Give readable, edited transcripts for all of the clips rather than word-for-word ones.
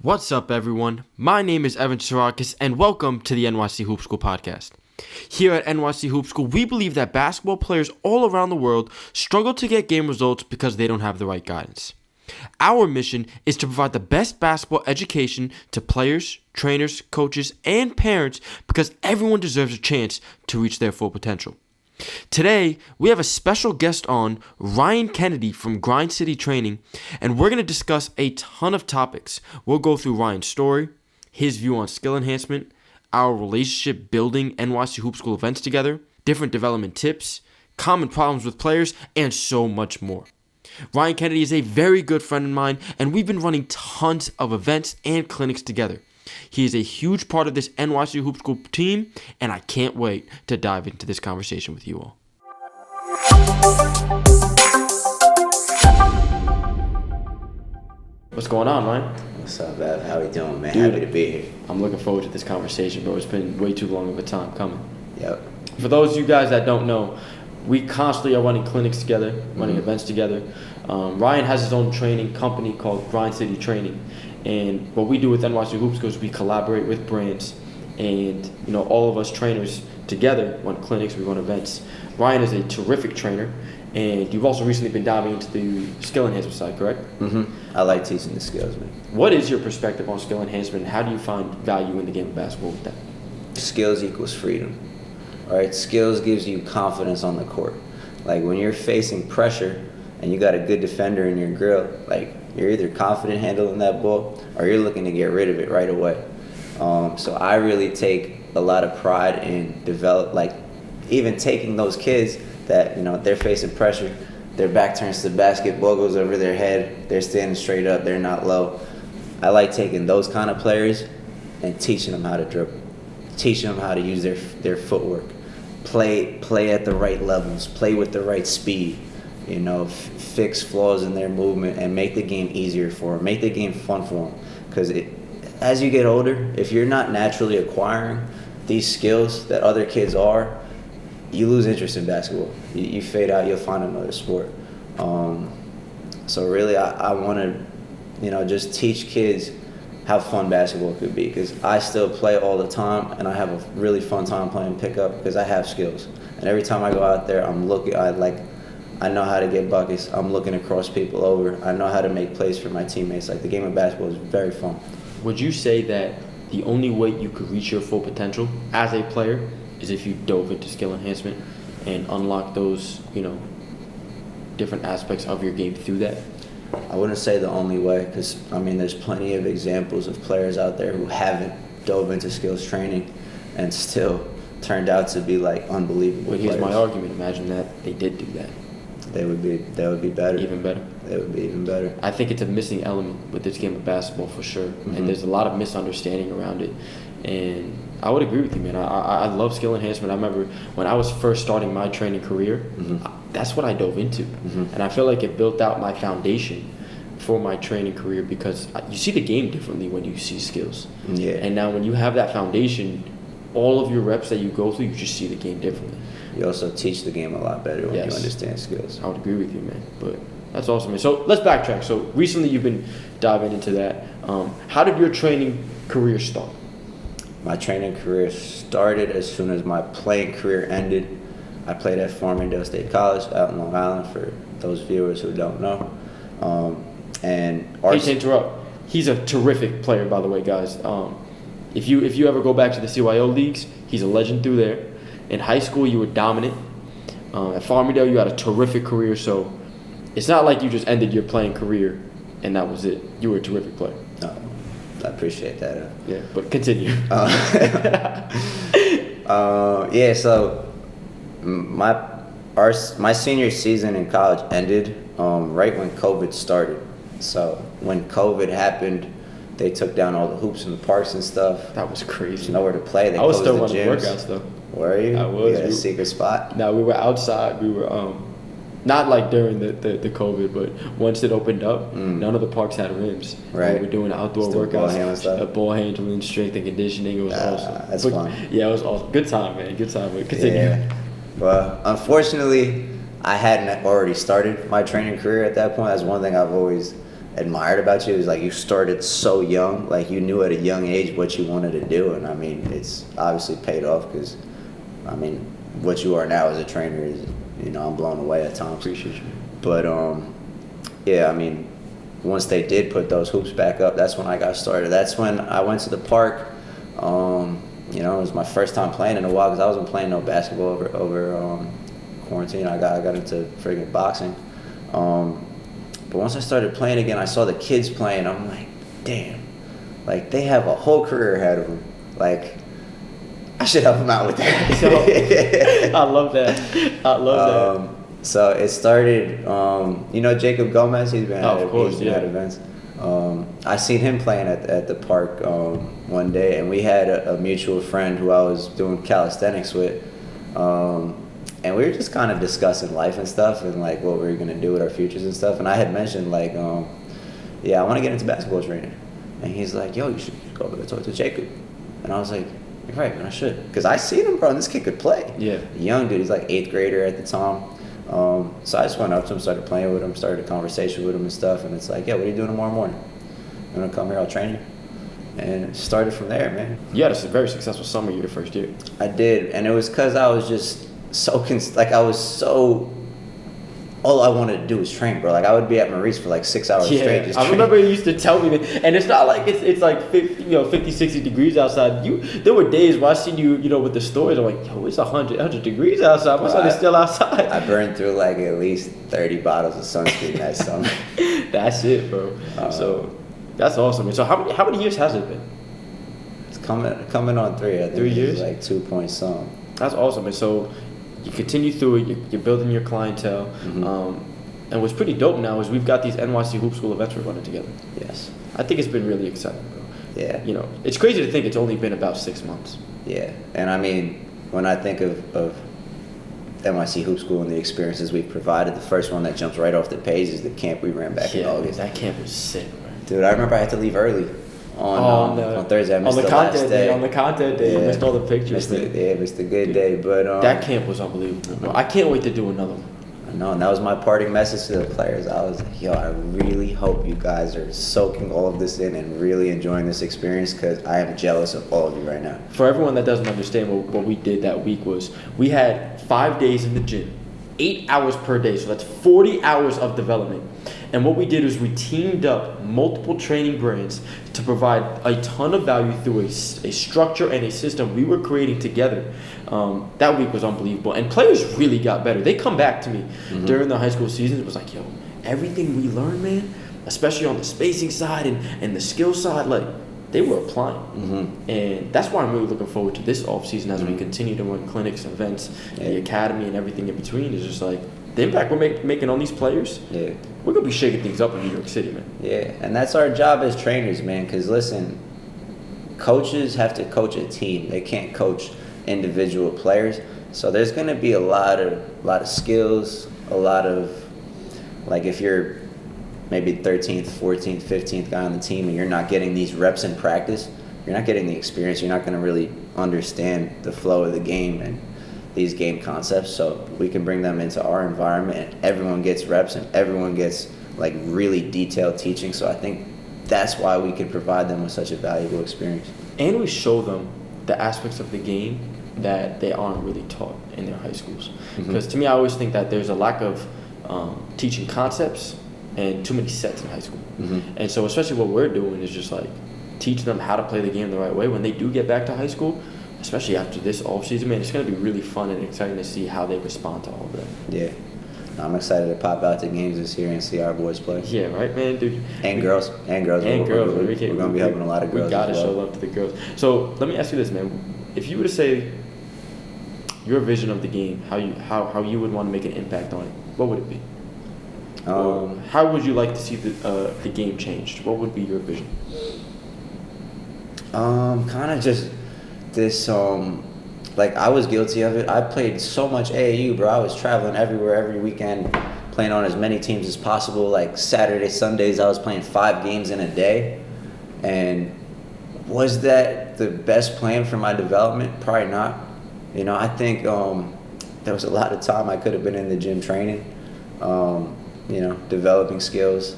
What's up, everyone? My name is Evan Sarakis, and welcome to the NYC Hoop School podcast. Here at NYC Hoop School, we believe that basketball players all around the world struggle to get game results because they don't have the right guidance. Our mission is to provide the best basketball education to players, trainers, coaches, and parents because everyone deserves a chance to reach their full potential. Today, we have a special guest on, Ryan Kennedy from GrindCityTraining, and we're going to discuss a ton of topics. We'll go through Ryan's story, his view on skill enhancement, our relationship building NYC Hoop School events together, different development tips, common problems with players, and so much more. Ryan Kennedy is a very good friend of mine, and we've been running tons of events and clinics together. He is a huge part of this NYC Hoop School team, and I can't wait to dive into this conversation with you all. What's going on, Ryan? What's up, Ev? How we doing, man? Dude, Happy to be here. I'm looking forward to this conversation, bro. It's been way too long of a time coming. Yep. For those of you guys that don't know, we constantly are running clinics together, running events together. Ryan has his own training company called GrindCityTraining. And what we do with NYC Hoop School is we collaborate with brands, and all of us trainers together run clinics, we run events. Ryan is a terrific trainer, and you've also recently been diving into the skill enhancement side, correct? I like teaching the skills, man. What is your perspective on skill enhancement, and how do you find value in the game of basketball with that? Skills equals freedom. All right, skills gives you confidence on the court. Like when you're facing pressure and you got a good defender in your grill, like you're either confident handling that ball or you're looking to get rid of it right away. So I really take a lot of pride in even taking those kids that, they're facing pressure, their back turns to the basket, ball goes over their head, they're standing straight up, they're not low. I like taking those kind of players and teaching them how to dribble, teaching them how to use their footwork, play at the right levels, play with the right speed. Fix flaws in their movement and make the game easier for them, make the game fun for them. Because as you get older, if you're not naturally acquiring these skills that other kids are, you lose interest in basketball. You fade out, you'll find another sport. So really, I want to, just teach kids how fun basketball could be. Because I still play all the time, and I have a really fun time playing pickup because I have skills. And every time I go out there, I know how to get buckets. I'm looking to cross people over. I know how to make plays for my teammates. Like, the game of basketball is very fun. Would you say that the only way you could reach your full potential as a player is if you dove into skill enhancement and unlock those, different aspects of your game through that? I wouldn't say the only way, because, there's plenty of examples of players out there who haven't dove into skills training and still turned out to be, unbelievable Well, here's players. my argument. Imagine that they did do that. They would be better. Even better. They would be even better. I think it's a missing element with this game of basketball for sure. And there's a lot of misunderstanding around it. And I would agree with you, man. I love skill enhancement. I remember when I was first starting my training career, that's what I dove into. And I feel like it built out my foundation for my training career because you see the game differently when you see skills. Yeah. And now when you have that foundation, all of your reps that you go through, you just see the game differently. You also teach the game a lot better when you understand skills. I would agree with you, man. But that's awesome, man. So let's backtrack. So recently you've been diving into that. How did your training career start? My training career started as soon as my playing career ended. I played at Farmingdale State College out in Long Island, for those viewers who don't know. Hate to interrupt. He's a terrific player, by the way, guys. If you ever go back to the CYO leagues, he's a legend through there. In high school, you were dominant. At Farmingdale, you had a terrific career. So it's not like you just ended your playing career and that was it. You were a terrific player. I appreciate that. Yeah, but continue. So my senior season in college ended right when COVID started. So when COVID happened, they took down all the hoops in the parks and stuff. That was crazy. There's nowhere to play. I was still running workouts though. Were you? I was. You had a secret spot? No, we were outside. We were not like during the COVID, but once it opened up, none of the parks had rims. Right. We were doing outdoor workouts, ball handling, strength and conditioning. It was awesome. That's fun. Yeah, it was awesome. Good time, man. Good time. But continue. Yeah. Well, unfortunately, I hadn't already started my training career at that point. That's one thing I've always admired about you is like you started so young, like you knew at a young age what you wanted to do, and I mean it's obviously paid off because, I mean, what you are now as a trainer is, you know, I'm blown away at times. Appreciate you. But yeah, I mean, once they did put those hoops back up, that's when I got started. That's when I went to the park. You know, it was my first time playing in a while because I wasn't playing no basketball over quarantine. I got into friggin' boxing. But once I started playing again, I saw the kids playing. I'm like, damn, like they have a whole career ahead of them. Like, I should help them out with that. I love that. I love that. So it started, you know, Jacob Gomez. He's been at events. I seen him playing at the park one day, and we had a mutual friend who I was doing calisthenics with. And we were just kind of discussing life and stuff and like what we were going to do with our futures and stuff. And I had mentioned like, yeah, I want to get into basketball training. And he's like, yo, you should go over there talk to Jacob. And I was like, you're right, man, I should. Because I seen him, bro, and this kid could play. Yeah. Young dude, he's like 8th grader at the time. So I just went up to him, started playing with him, started a conversation with him and stuff. And it's like, yeah, what are you doing tomorrow morning? You want to come here? I'll train you. And it started from there, man. You had a very successful summer your first year. I did. And it was because I was just all I wanted to do was train, bro. Like I would be at Maurice for like 6 hours straight. Just I remember you used to tell me that, and it's not like it's like 50, 60 degrees outside. There were days where I seen you, with the stories. I'm like, yo, it's 100 degrees outside. My son is still outside. I burned through like at least 30 bottles of sunscreen that summer. That's it, bro. So that's awesome. So how many years has it been? It's coming on 3. I think 3 years. Like 2 point some. That's awesome. And so you continue through it. You're building your clientele. Mm-hmm. And what's pretty dope now is we've got these NYC Hoop School events we're running together. Yes. I think it's been really exciting, bro. Yeah. It's crazy to think it's only been about 6 months. Yeah. And I mean, when I think of NYC Hoop School and the experiences we've provided, the first one that jumps right off the page is the camp we ran back in August. That camp was sick, bro. Dude, I remember I had to leave early on Thursday. I missed the last day. On the content day, you missed all the pictures. Missed a good day. But that camp was unbelievable, bro. I can't wait to do another one. No, and that was my parting message to the players. I was like, yo, I really hope you guys are soaking all of this in and really enjoying this experience because I am jealous of all of you right now. For everyone that doesn't understand what we did that week was we had 5 days in the gym, 8 hours per day. So that's 40 hours of development. And what we did is we teamed up multiple training brands to provide a ton of value through a structure and a system we were creating together. That week was unbelievable. And players really got better. They come back to me during the high school season. It was like, yo, everything we learned, man, especially on the spacing side and the skill side, like, they were applying. And that's why I'm really looking forward to this offseason as we continue to run clinics and events, the academy and everything in between. Is just like, the impact we're making on these players, we're going to be shaking things up in New York City, man. Yeah, and that's our job as trainers, man, because listen, coaches have to coach a team. They can't coach individual players. So there's going to be a lot of skills, a lot of, like if you're maybe 13th, 14th, 15th guy on the team and you're not getting these reps in practice, you're not getting the experience, you're not going to really understand the flow of the game and these game concepts. So we can bring them into our environment and everyone gets reps and everyone gets like really detailed teaching. So I think that's why we can provide them with such a valuable experience. And we show them the aspects of the game that they aren't really taught in their high schools. Because to me, I always think that there's a lack of teaching concepts and too many sets in high school. And so especially what we're doing is just like teach them how to play the game the right way when they do get back to high school, especially after this offseason, man. It's going to be really fun and exciting to see how they respond to all of that. Yeah. I'm excited to pop out to games this year and see our boys play. Yeah, right, man, dude. And girls. We're going to be helping a lot of girls. We got to show love to the girls. So let me ask you this, man. If you were to say your vision of the game, how you would want to make an impact on it, what would it be? How would you like to see the game changed? What would be your vision? Kind of just this, like I was guilty of it. I played so much AAU, bro. I was traveling everywhere every weekend, playing on as many teams as possible. Like Saturday, Sundays, I was playing 5 games in a day. And was that the best plan for my development? Probably not. I think there was a lot of time I could have been in the gym training, developing skills.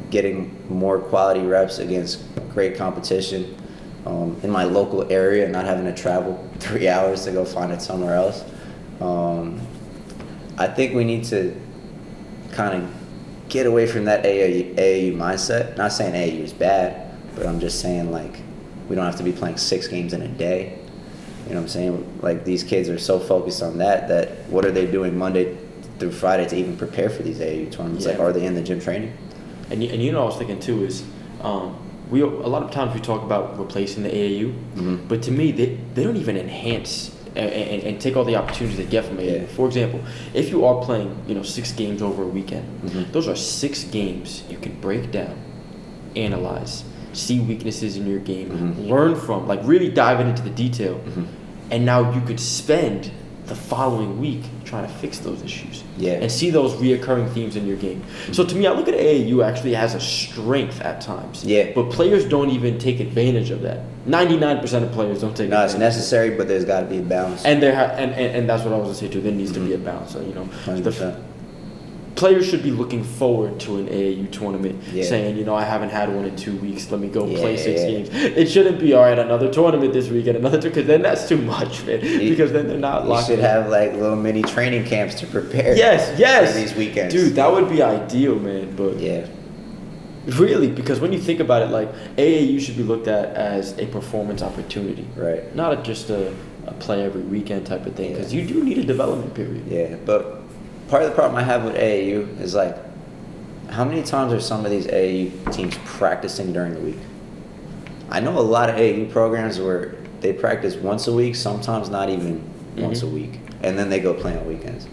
getting more quality reps against great competition in my local area, not having to travel 3 hours to go find it somewhere else. I think we need to kind of get away from that AAU mindset. Not saying AAU is bad, but I'm just saying, like, we don't have to be playing 6 games in a day. You know what I'm saying? Like, these kids are so focused on that what are they doing Monday through Friday to even prepare for these AAU tournaments? Like, are they in the gym training? And you know, I was thinking too is, a lot of times we talk about replacing the AAU, but to me they don't even enhance and take all the opportunities they get from AAU. Yeah. For example, if you are playing 6 games over a weekend, those are 6 games you can break down, analyze, see weaknesses in your game, learn from, like really dive into the detail, and now you could spend the following week trying to fix those issues and see those reoccurring themes in your game. So to me, I look at AAU actually as a strength at times. But players don't even take advantage of that. 99% of players don't take advantage. No, it's necessary, but there's got to be a balance. And and that's what I was going to say too. There needs to be a balance. So, 100%. Players should be looking forward to an AAU tournament, saying, I haven't had one in 2 weeks. Let me go play 6 games. It shouldn't be, all right, another tournament this weekend, because then that's too much, man. Because then they're not locked in. You should have like little mini training camps to prepare. Yes. For these weekends. Dude, that would be ideal, man. But really, because when you think about it, like, AAU should be looked at as a performance opportunity. Right. Not just a play every weekend type of thing, because you do need a development period. Yeah, but part of the problem I have with AAU is, like, how many times are some of these AAU teams practicing during the week? I know a lot of AAU programs where they practice once a week, sometimes not even once a week, and then they go play on weekends.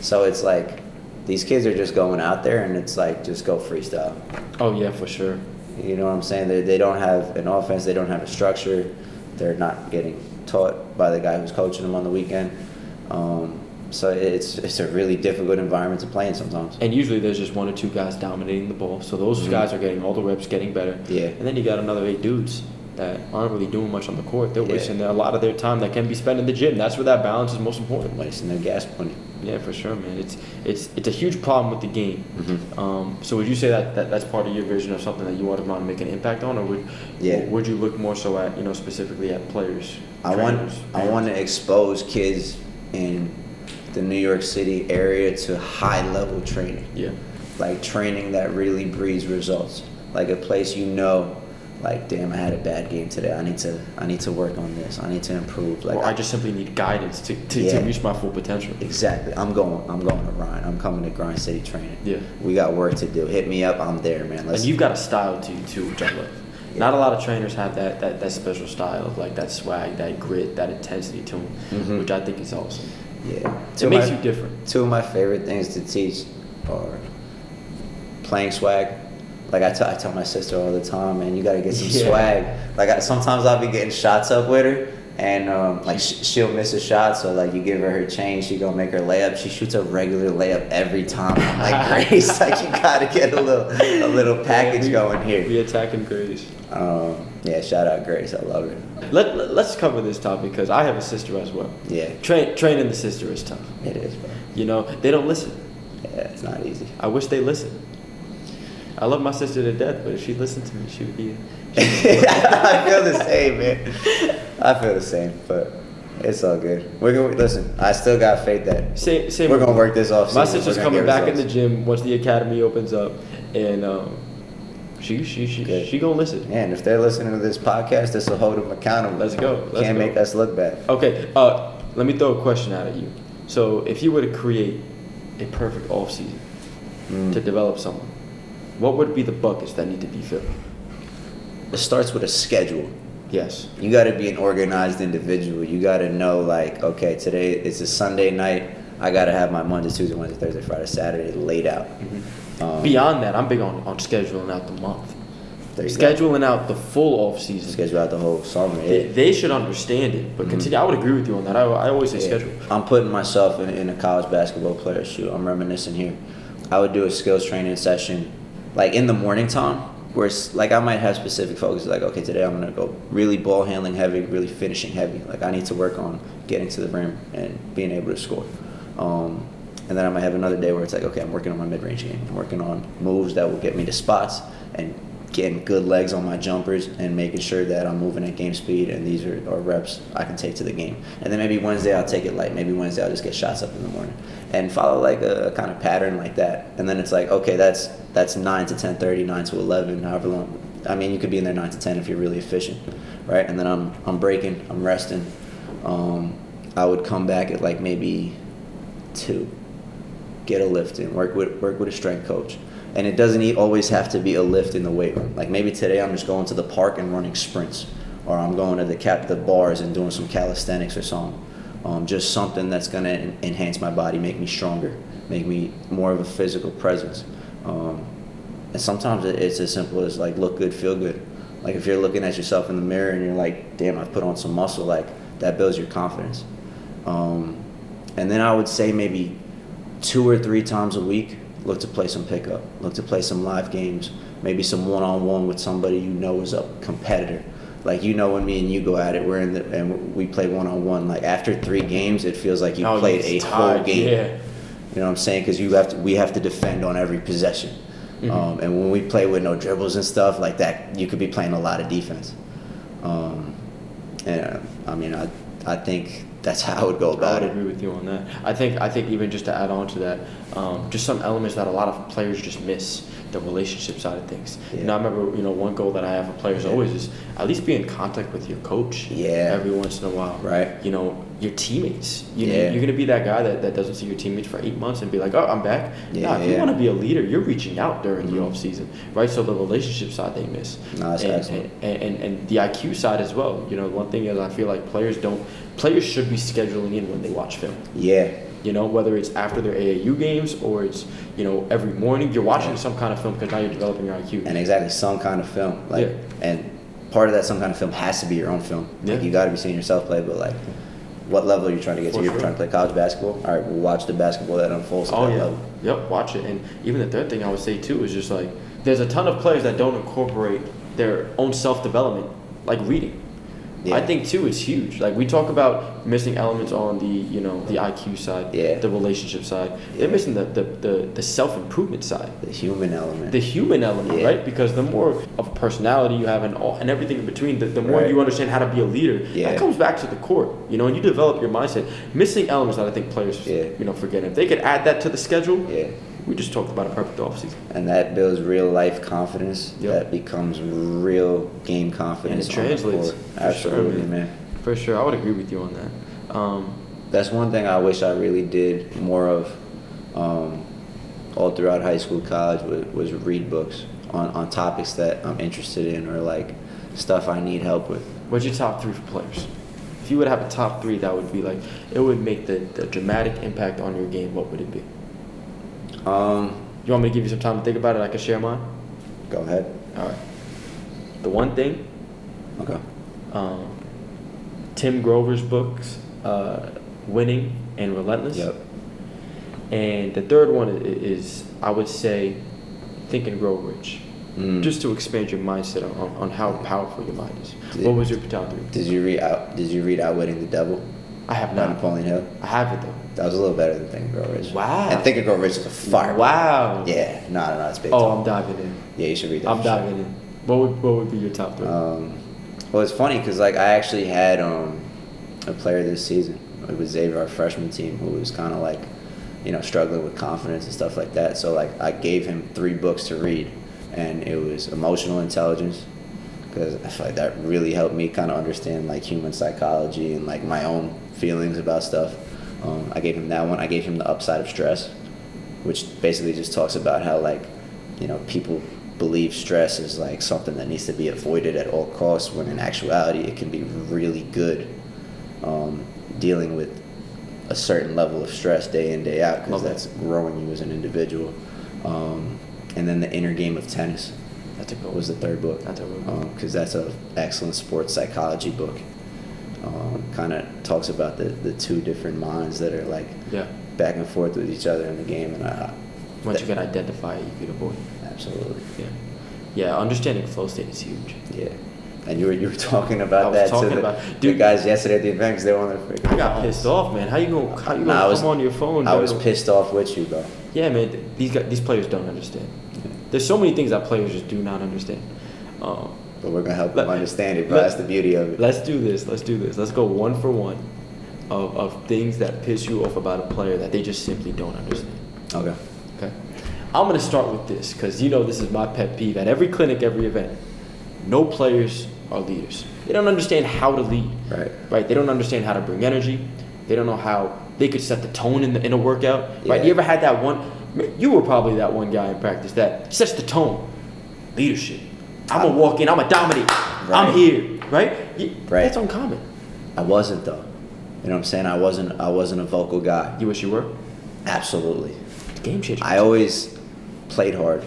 So it's like these kids are just going out there, and it's like just go freestyle. Oh yeah, for sure. You know what I'm saying? They don't have an offense. They don't have a structure. They're not getting taught by the guy who's coaching them on the weekend. So it's a really difficult environment to play in sometimes. And usually there's just 1 or 2 guys dominating the ball. So those guys are getting all the reps, getting better. Yeah. And then you got another 8 dudes that aren't really doing much on the court. They're wasting a lot of their time that can be spent in the gym. That's where that balance is most important. Wasting their gas money. Yeah, for sure, man. It's a huge problem with the game. So would you say that's part of your vision of something that you want to make an impact on, or would you look more so at specifically at players? I want to expose kids in the New York City area to high level training. Yeah. Like training that really breeds results. Like a place like, damn, I had a bad game today. I need to work on this. I need to improve. Like, or I just simply need guidance to reach my full potential. Exactly. I'm going to Ryan. I'm coming to GrindCityTraining. Yeah. We got work to do. Hit me up. I'm there, man. And you've got a style to you too, which I love. Yeah. Not a lot of trainers have that special style of, like, that swag, that grit, that intensity to them, which I think is awesome. Yeah. It makes you different. 2 of my favorite things to teach are playing swag. Like, I tell my sister all the time, man, you got to get some swag. Like, sometimes I'll be getting shots up with her, and like she'll miss a shot, so like you give her change, she gonna make her layup. She shoots a regular layup every time. I'm like, Grace, like, you gotta get a little package going here. Be attacking Grace. Yeah, shout out Grace, I love her. Let's cover this topic because I have a sister as well. Yeah. Training the sister is tough. It is, bro. They don't listen. Yeah, it's not easy. I wish they listened. I love my sister to death, but if she listened to me, she would be. I feel the same, man. I feel the same, but it's all good. Listen. I still got faith that same we're gonna work this off. My sister's coming back in the gym once the academy opens up, and she gonna listen. Yeah, and if they're listening to this podcast, this will hold them accountable. Let's go. Can't make us look bad. Okay. Let me throw a question out at you. So, if you were to create a perfect off season to develop someone, what would be the buckets that need to be filled? It starts with a schedule. Yes. You got to be an organized individual. You got to know, like, okay, today it's a Sunday night. I got to have my Monday, Tuesday, Wednesday, Thursday, Friday, Saturday laid out. Beyond that, I'm big on scheduling out the month. Scheduling out the full off season. Schedule out the whole summer. They should understand it, but continue. I would agree with you on that. I always say schedule. I'm putting myself in a college basketball player's shoe. I'm reminiscing here. I would do a skills training session, like in the morning time, where it's like I might have specific focus. Like, okay, today I'm gonna go really ball handling heavy, really finishing heavy. Like, I need to work on getting to the rim and being able to score. And then I might have another day where it's like, okay, I'm working on my mid-range game. I'm working on moves that will get me to spots and getting good legs on my jumpers and making sure that I'm moving at game speed, and these are reps I can take to the game. And then maybe Wednesday I'll take it light. Maybe Wednesday I'll just get shots up in the morning and follow like a kind of pattern like that. And then it's like, okay, that's 9 to 10:30, 9 to 11, however long. I mean, you could be in there 9 to 10 if you're really efficient, right? And then I'm breaking, I'm resting. I would come back at like maybe 2, get a lift in, work with a strength coach. And it doesn't always have to be a lift in the weight room. Like maybe today I'm just going to the park and running sprints, or I'm going to the bars and doing some calisthenics or something. Just something that's going to enhance my body, make me stronger, make me more of a physical presence. And sometimes it's as simple as like look good, feel good. Like if you're looking at yourself in the mirror and you're like, damn, I've put on some muscle, like that builds your confidence. And then I would say maybe 2 or 3 times a week, look to play some pickup, look to play some live games, maybe some one-on-one with somebody you know is a competitor. Like, you know, when me and you go at it, and we play one-on-one. Like after 3 games, it feels like you played a whole game. Yeah. You know what I'm saying? Because we have to defend on every possession. And when we play with no dribbles and stuff like that, you could be playing a lot of defense. And I mean, I think that's how I would go about it. I would agree with you on that. I think even just to add on to that, just some elements that a lot of players just miss, the relationship side of things. Yeah. You know, I remember, one goal that I have for players always is at least be in contact with your coach. Yeah. Every once in a while. Right. Your teammates. Yeah. You're gonna be that guy that doesn't see your teammates for 8 months and be like, oh, I'm back. Yeah, If you want to be a leader, you're reaching out during the off season, right? So the relationship side they miss. No, that's excellent. And the IQ side as well. One thing is I feel like players should be scheduling in when they watch film. Yeah. Whether it's after their AAU games or it's, every morning, you're watching some kind of film because now you're developing your IQ. And exactly, some kind of film. Like, Yeah. And part of that some kind of film has to be your own film. Yeah. Like, you got to be seeing yourself play, but like, what level are you trying to get to? You're trying to play college basketball? All right, we'll watch the basketball that unfolds at that level. Yep, watch it. And even the third thing I would say too is just like, there's a ton of players that don't incorporate their own self-development, like reading. Yeah. I think too it's huge. Like we talk about missing elements on the IQ side, the relationship side. They're missing the self-improvement side. The human element. The human element, right? Because the more of a personality you have and everything in between, the more you understand how to be a leader. That comes back to the court, and you develop your mindset. Missing elements that I think players forget. If they could add that to the schedule, we just talked about a perfect offseason. And that builds real life confidence. That becomes real game confidence. And it translates. On the court. Absolutely, sure, man. For sure. I would agree with you on that. That's one thing I wish I really did more of all throughout high school, college, was read books on topics that I'm interested in or like stuff I need help with. What's your top 3 for players? If you would have a top 3 that would be like, it would make the dramatic impact on your game, what would it be? You want me to give you some time to think about it? I can share mine? Go ahead. All right. The one thing. Okay. Tim Grover's books, Winning and Relentless. Yep. And the third one is I would say, Think and Grow Rich. Just to expand your mindset on how powerful your mind is. What was your top 3? Did you read Outwitting the Devil? I have not. Napoleon Hill? I have it though. That was a little better than Think and Grow Rich. Wow. And Think and Grow Rich is a fire. Wow. Yeah. No, it's big. I'm diving in. Yeah, you should read that. I'm diving in. What would be your top 3? Well, it's funny because like I actually had a player this season. It was Xavier, our freshman team, who was kind of like, struggling with confidence and stuff like that. So like I gave him 3 books to read, and it was Emotional Intelligence, because I feel like that really helped me kind of understand like human psychology and like my own feelings about stuff. I gave him that one. I gave him The Upside of Stress, which basically just talks about how like, people believe stress is like something that needs to be avoided at all costs, when in actuality it can be really good dealing with a certain level of stress day in, day out, because that's growing you as an individual. And then The Inner Game of Tennis. That's a good one. Was the third book. That's a good one. Because that's an excellent sports psychology book. Kind of talks about the 2 different minds that are like back and forth with each other in the game. And once you can identify it, you can avoid it. Absolutely. Yeah, understanding flow state is huge. Yeah. And you were talking about I was that to the guys yesterday at the event because they were on their freaking I got phones. pissed off, man. How you gonna come on your phone? I was pissed off with you, bro. Yeah, man. These players don't understand. There's so many things that players just do not understand. But we're gonna help them understand it, bro. That's the beauty of it. Let's do this. Let's go one for one of things that piss you off about a player that they just simply don't understand. Okay. I'm gonna start with this because this is my pet peeve at every clinic, every event. No players are leaders. They don't understand how to lead. Right. They don't understand how to bring energy. They don't know how they could set the tone in a workout. Right. You ever had that one? You were probably that one guy in practice that sets the tone. Leadership. I'm gonna walk in. I'm gonna dominate. Right. I'm here. Right. That's uncommon. I wasn't though. You know what I'm saying? I wasn't a vocal guy. You wish you were? Absolutely. Game changer. I always played hard.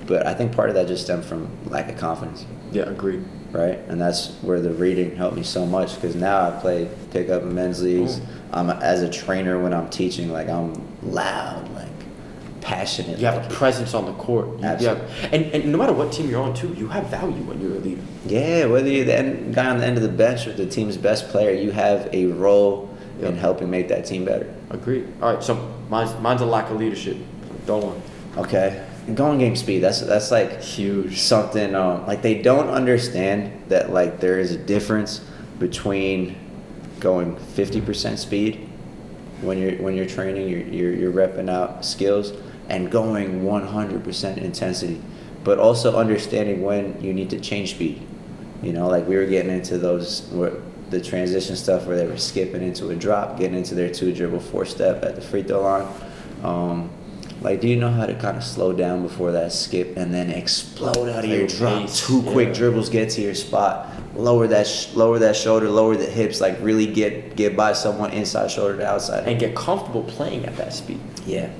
But I think part of that just stemmed from lack of confidence. Yeah, agreed. Right? And that's where the reading helped me so much because now I play pickup in men's leagues. As a trainer when I'm teaching, like I'm loud, like passionate. You have a presence on the court. Absolutely. And no matter what team you're on too, you have value when you're a leader. Yeah, whether you're the guy on the end of the bench or the team's best player, you have a role in helping make that team better. Agreed. All right, so mine's a lack of leadership. Don't want. Okay. Going game speed, that's like huge. Something like they don't understand that like there is a difference between going 50% speed when you're training, you're repping out skills, and going 100% intensity, but also understanding when you need to change speed. Like we were getting into the transition stuff where they were skipping into a drop, getting into their 2-dribble 4-step at the free throw line. Like, do you know how to kind of slow down before that skip and then explode out of your drop? 2 quick dribbles, get to your spot, lower that shoulder, lower the hips, like really get by someone inside shoulder to outside. And get comfortable playing at that speed. Yeah.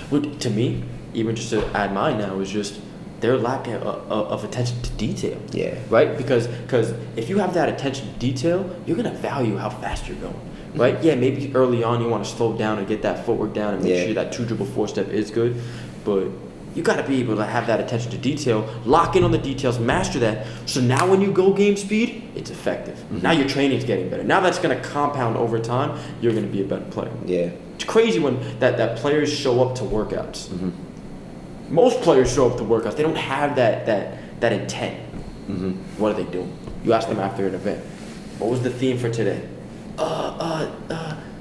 To me, even just to add mine now, is just their lack of attention to detail. Yeah. Right? Because if you have that attention to detail, you're going to value how fast you're going. Right? Yeah, maybe early on you want to slow down and get that footwork down and make sure that 2-dribble 4-step is good. But you got to be able to have that attention to detail, lock in on the details, master that. So now when you go game speed, it's effective. Mm-hmm. Now your training's getting better. Now that's going to compound over time. You're going to be a better player. Yeah. It's crazy when that players show up to workouts. Mm-hmm. Most players show up to workouts. They don't have that intent. Mm-hmm. What are they doing? You ask them after an event, what was the theme for today?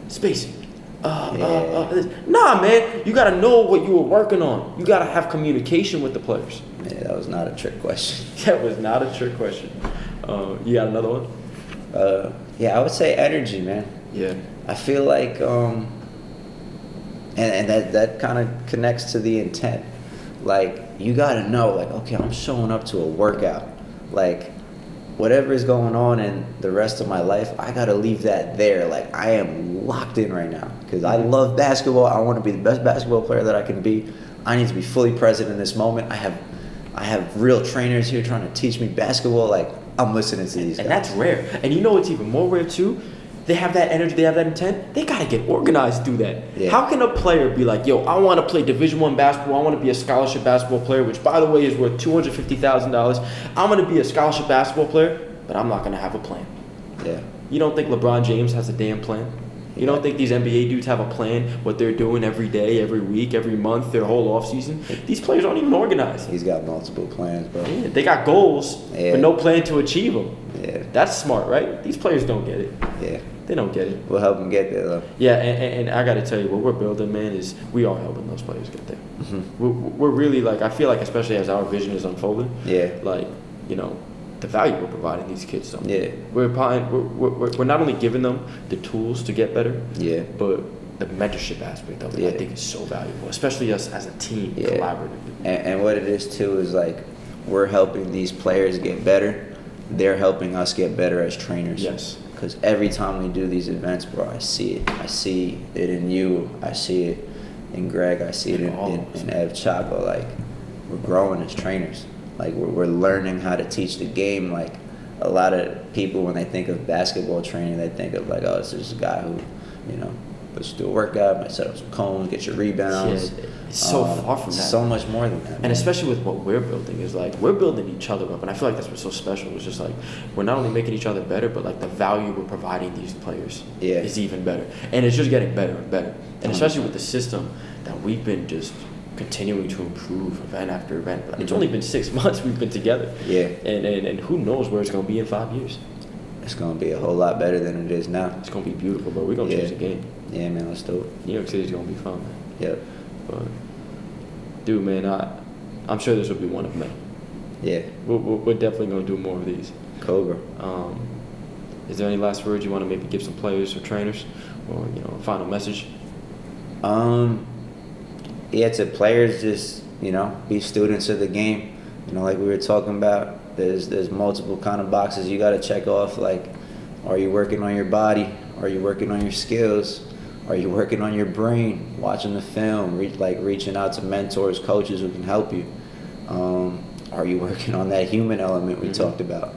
Spacing. Nah, man, you gotta know what you were working on. You gotta have communication with the players. Yeah, that was not a trick question. That was not a trick question. You got another one? Yeah, I would say energy, man. Yeah. I feel like, and that kind of connects to the intent. Like, you gotta know, like, okay, I'm showing up to a workout. Like, whatever is going on in the rest of my life, I gotta leave that there. Like, I am locked in right now because I love basketball. I want to be the best basketball player that I can be. I need to be fully present in this moment. I have real trainers here trying to teach me basketball. Like, I'm listening to these guys. And that's rare. And you know what's even more rare too? They have that energy, they have that intent. They gotta get organized through that. Yeah. How can a player be like, yo, I want to play Division I basketball. I want to be a scholarship basketball player, which by the way is worth $250,000. I'm gonna be a scholarship basketball player, but I'm not gonna have a plan. Yeah. You don't think LeBron James has a damn plan? You don't think these NBA dudes have a plan, what they're doing every day, every week, every month, their whole offseason? These players aren't even organized. He's got multiple plans, bro. Yeah, they got goals, but no plan to achieve them. Yeah. That's smart, right? These players don't get it. Yeah. They don't get it. We'll help them get there, though. Yeah, and I got to tell you, what we're building, man, is we are helping those players get there. Mm-hmm. We're really, like, I feel like especially as our vision is unfolding, like, the value we're providing these kids. Yeah. We're not only giving them the tools to get better, but the mentorship aspect of it, I think is so valuable, especially us as a team, collaboratively. And what it is, too, is, like, we're helping these players get better. They're helping us get better as trainers. Yes. Because every time we do these events, bro, I see it. I see it in you. I see it in Greg. I see it in Ev Chaco. Like, we're growing as trainers. Like, we're learning how to teach the game. Like, a lot of people, when they think of basketball training, they think of, like, oh, it's just a guy who, puts you through a workout, might set up some cones, get your rebounds. It's so far from that. So much more than that. And especially with what we're building is like we're building each other up, and I feel like that's what's so special. It's just like we're not only making each other better, but like the value we're providing these players is even better, and it's just getting better and better. And especially with the system that we've been just continuing to improve event after event. It's only been 6 months we've been together. Yeah. And who knows where it's gonna be in 5 years. It's gonna be a whole lot better than it is now. It's gonna be beautiful, but we're gonna change the game. Yeah, man, let's do it. New York City's gonna be fun, man. Yep. But dude, man, I'm sure this will be one of many. Yeah. We're definitely gonna do more of these. Cobra. Is there any last words you want to maybe give some players or trainers, or a final message? Yeah, to players, just be students of the game. Like we were talking about, there's multiple kind of boxes you got to check off. Like, are you working on your body? Are you working on your skills? Are you working on your brain? Watching the film, reaching out to mentors, coaches who can help you. Are you working on that human element we talked about?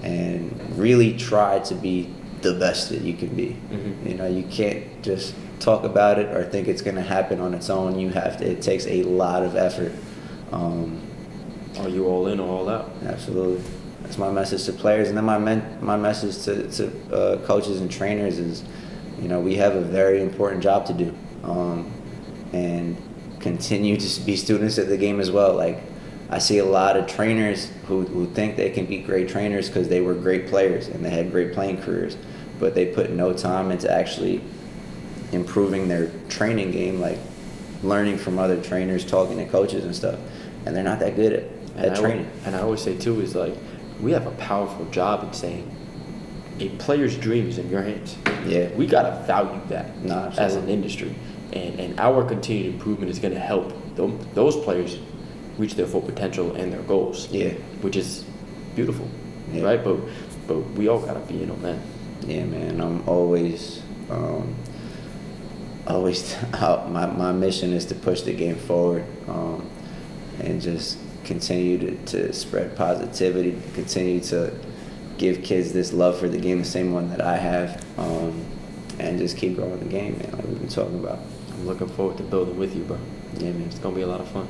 And really try to be the best that you can be. You can't just talk about it or think it's going to happen on its own. It takes a lot of effort. Are you all in or all out? Absolutely. That's my message to players. And then my message to coaches and trainers is, we have a very important job to do. And continue to be students of the game as well. Like, I see a lot of trainers who think they can be great trainers because they were great players and they had great playing careers, but they put no time into actually improving their training game, like learning from other trainers, talking to coaches and stuff, and they're not that good at training. And I always say too is like we have a powerful job in saying a player's dream is in your hands. Yeah, we gotta value that as an industry, and our continued improvement is gonna help those players reach their full potential and their goals. Yeah, which is beautiful, right? But we all gotta be in on that. Yeah, man. I'm always my mission is to push the game forward, and just continue to spread positivity, continue to give kids this love for the game, the same one that I have, and just keep growing the game, man, like we've been talking about. I'm looking forward to building with you, bro. Yeah, man. It's gonna be a lot of fun.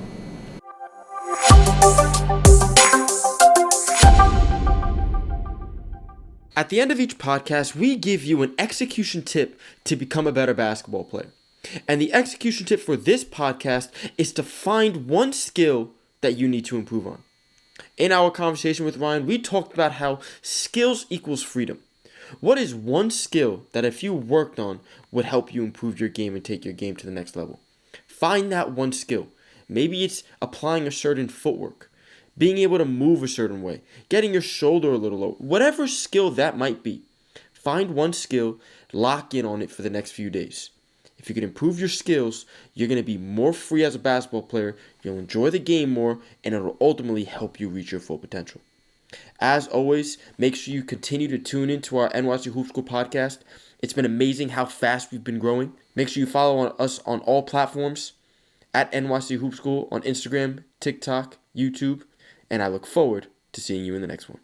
At the end of each podcast, we give you an execution tip to become a better basketball player. And the execution tip for this podcast is to find one skill that you need to improve on. In our conversation with Ryan, we talked about how skills equals freedom. What is one skill that if you worked on would help you improve your game and take your game to the next level? Find that one skill. Maybe it's applying a certain footwork, being able to move a certain way, getting your shoulder a little lower, whatever skill that might be. Find one skill, lock in on it for the next few days. If you can improve your skills, you're going to be more free as a basketball player, you'll enjoy the game more, and it'll ultimately help you reach your full potential. As always, make sure you continue to tune into our NYC Hoop School podcast. It's been amazing how fast we've been growing. Make sure you follow us on all platforms at NYC Hoop School on Instagram, TikTok, YouTube, and I look forward to seeing you in the next one.